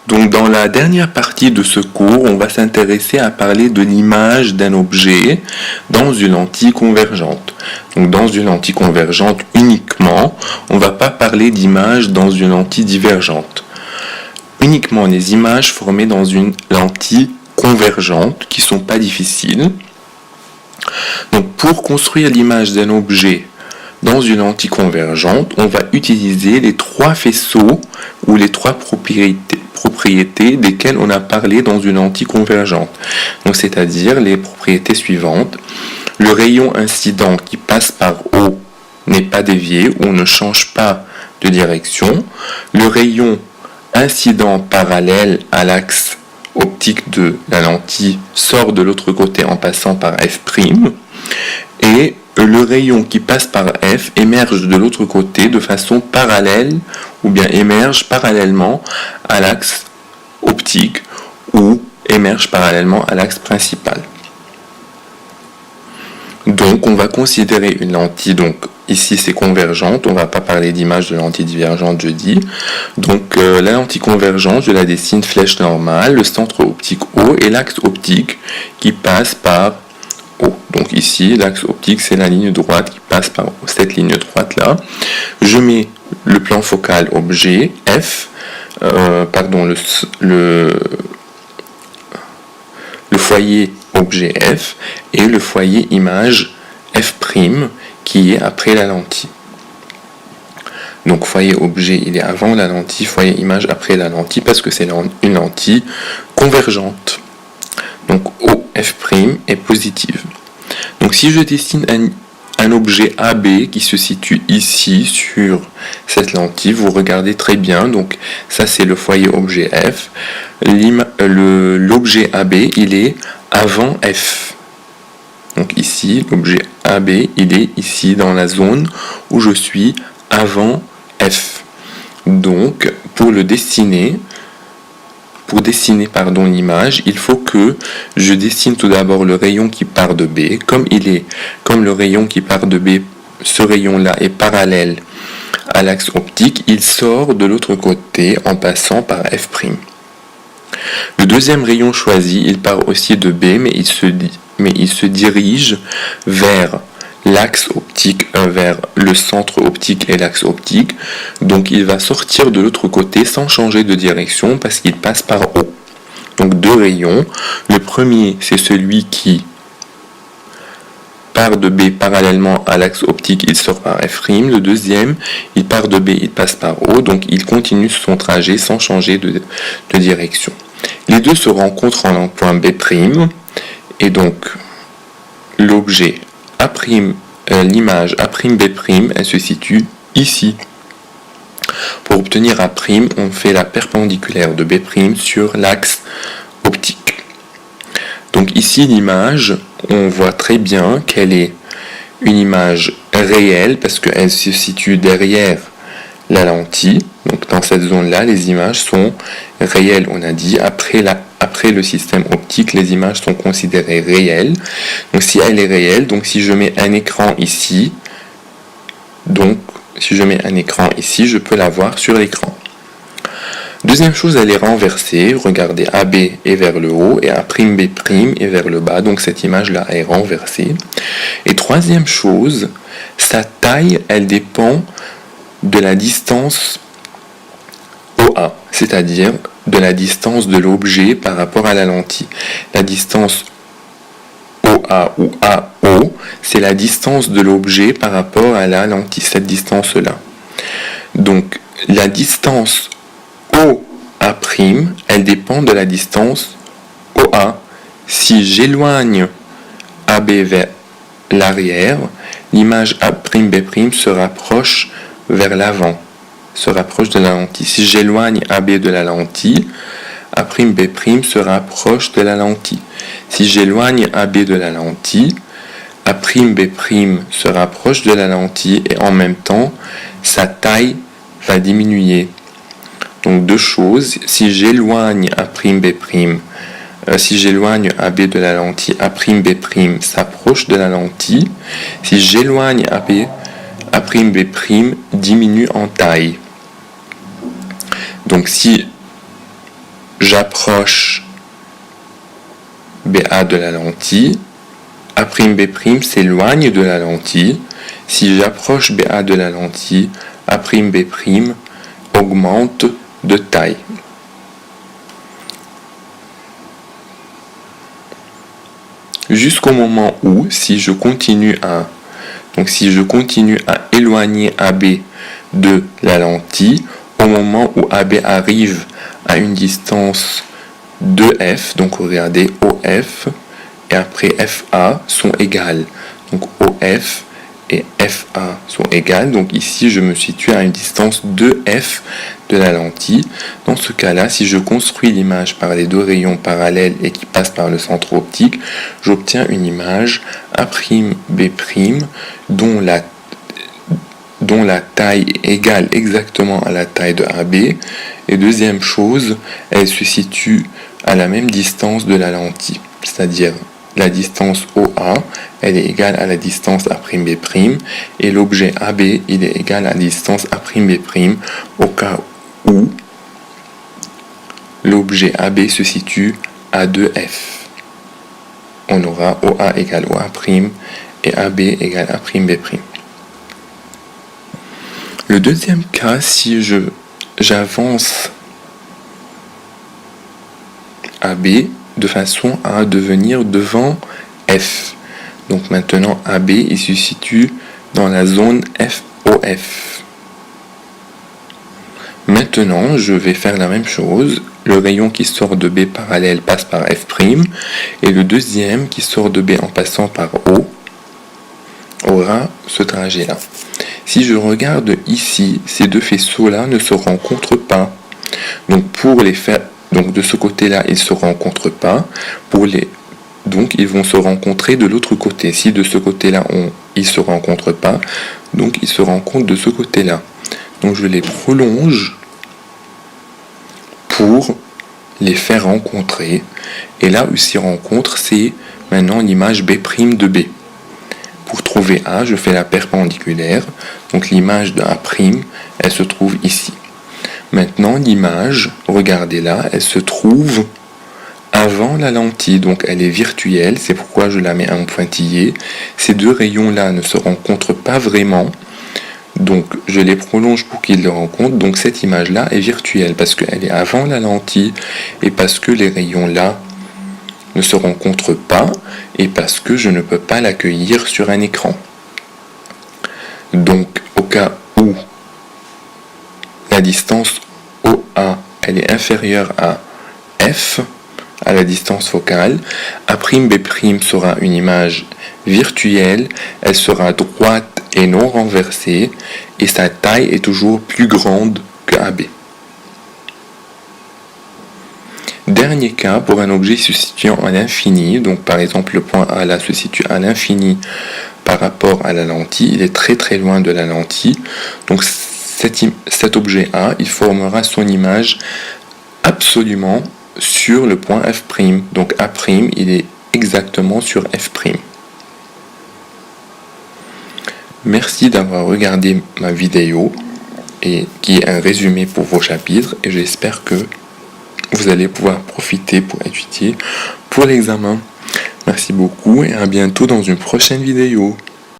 Donc dans la dernière partie de ce cours, on va s'intéresser à parler de l'image d'un objet dans une lentille convergente. Donc dans une lentille convergente uniquement, on ne va pas parler d'image dans une lentille divergente. Uniquement les images formées dans une lentille convergente qui ne sont pas difficiles. Donc pour construire l'image d'un objet dans une lentille convergente, on va utiliser les trois faisceaux ou les trois propriétés desquelles on a parlé dans une lentille convergente. Donc c'est-à-dire les propriétés suivantes. Le rayon incident qui passe par O n'est pas dévié ou ne change pas de direction. Le rayon incident parallèle à l'axe optique de la lentille sort de l'autre côté en passant par F'. Et le rayon qui passe par F émerge de l'autre côté de façon parallèle ou bien émerge parallèlement à l'axe optique ou émerge parallèlement à l'axe principal. Donc on va considérer une lentille, donc ici c'est convergente, on ne va pas parler d'image de lentille divergente, je dis. Donc la lentille convergente, je la dessine flèche normale, le centre optique O et l'axe optique qui passe par O. Donc ici, l'axe optique, c'est la ligne droite qui passe par cette ligne droite là. Je mets le plan focal objet F, le foyer objet F et le foyer image F' qui est après la lentille. Donc foyer objet, il est avant la lentille, foyer image après la lentille parce que c'est une lentille convergente. Donc OF' est positive. Donc si je dessine un objet AB qui se situe ici sur cette lentille, vous regardez très bien, donc ça c'est le foyer objet F. L'objet AB, il est avant F. Donc ici, l'objet AB, il est ici dans la zone où je suis avant F. Donc pour dessiner l'image, il faut que je dessine tout d'abord le rayon qui part de B. Comme le rayon qui part de B, ce rayon-là est parallèle à l'axe optique, il sort de l'autre côté en passant par F'. Le deuxième rayon choisi, il part aussi de B, mais il se dirige vers l'axe optique, vers le centre optique et l'axe optique. Donc il va sortir de l'autre côté sans changer de direction parce qu'il passe par O. Donc deux rayons. Le premier, c'est celui qui part de B parallèlement à l'axe optique, il sort par F'. Le deuxième, il part de B, il passe par O. Donc il continue son trajet sans changer de direction. Les deux se rencontrent en un point B'. Et donc l'objet l'image A'B', elle se situe ici. Pour obtenir A', on fait la perpendiculaire de B' sur l'axe optique. Donc ici, l'image, on voit très bien qu'elle est une image réelle parce qu'elle se situe derrière la lentille. Donc dans cette zone-là, les images sont réelles, on a dit. Après le système optique, les images sont considérées réelles. Donc si elle est réelle, donc si je mets un écran ici, je peux la voir sur l'écran. Deuxième chose, elle est renversée. Regardez, AB est vers le haut et A'B' est vers le bas. Donc cette image-là est renversée. Et troisième chose, sa taille, elle dépend de la distance OA, c'est-à-dire de la distance de l'objet par rapport à la lentille. La distance OA ou AO, c'est la distance de l'objet par rapport à la lentille, cette distance-là. Donc la distance OA', elle dépend de la distance OA. Si j'éloigne AB vers l'arrière, l'image A'B' se rapproche vers l'avant, se rapproche de la lentille. Si j'éloigne AB de la lentille, A'B' se rapproche de la lentille. Si j'éloigne AB de la lentille, A'B' se rapproche de la lentille et en même temps, sa taille va diminuer. Donc deux choses, si j'éloigne AB de la lentille, A'B' s'approche de la lentille. Si j'éloigne AB, A'B' diminue en taille. Donc si j'approche BA de la lentille, A'B' s'éloigne de la lentille. Si j'approche BA de la lentille, A'B' augmente de taille. Jusqu'au moment où, si je continue à éloigner AB de la lentille, au moment où AB arrive à une distance de F, donc regardez OF et après FA sont égales. Donc OF et FA sont égales. Donc ici, je me situe à une distance de F de la lentille. Dans ce cas-là, si je construis l'image par les deux rayons parallèles et qui passent par le centre optique, j'obtiens une image A'B' dont la taille est égale exactement à la taille de AB. Et deuxième chose, elle se situe à la même distance de la lentille, c'est-à-dire la distance OA, elle est égale à la distance A'B', et l'objet AB, il est égal à la distance A'B' au cas où l'objet AB se situe à 2F. On aura OA égale OA' et AB égale A'B'. Le deuxième cas, si j'avance AB de façon à devenir devant F. Donc maintenant AB il se situe dans la zone FOF. Maintenant je vais faire la même chose. Le rayon qui sort de B parallèle passe par F' et le deuxième qui sort de B en passant par O aura ce trajet là. Si je regarde ici, ces deux faisceaux-là ne se rencontrent pas. Donc de ce côté-là, ils ne se rencontrent pas. Donc ils vont se rencontrer de l'autre côté. Si de ce côté-là, ils ne se rencontrent pas, donc ils se rencontrent de ce côté-là. Donc je les prolonge pour les faire rencontrer. Et là où ils s'y rencontrent, c'est maintenant l'image B' de B. Pour trouver A, je fais la perpendiculaire. Donc l'image de A', elle se trouve ici. Maintenant, l'image, regardez là, elle se trouve avant la lentille, donc elle est virtuelle, c'est pourquoi je la mets en pointillé. Ces deux rayons-là ne se rencontrent pas vraiment, donc je les prolonge pour qu'ils les rencontrent. Donc cette image-là est virtuelle parce qu'elle est avant la lentille et parce que les rayons-là ne se rencontrent pas et parce que je ne peux pas l'accueillir sur un écran. Donc au cas où la distance OA elle est inférieure à F, à la distance focale, A'B' sera une image virtuelle, elle sera droite et non renversée, et sa taille est toujours plus grande que AB. Dernier cas, pour un objet se situant à l'infini, donc par exemple le point A là se situe à l'infini par rapport à la lentille, il est très très loin de la lentille, donc cet objet A, il formera son image absolument sur le point F'. Donc A', il est exactement sur F'. Merci d'avoir regardé ma vidéo et qui est un résumé pour vos chapitres et j'espère que vous allez pouvoir profiter pour étudier pour l'examen. Merci beaucoup et à bientôt dans une prochaine vidéo.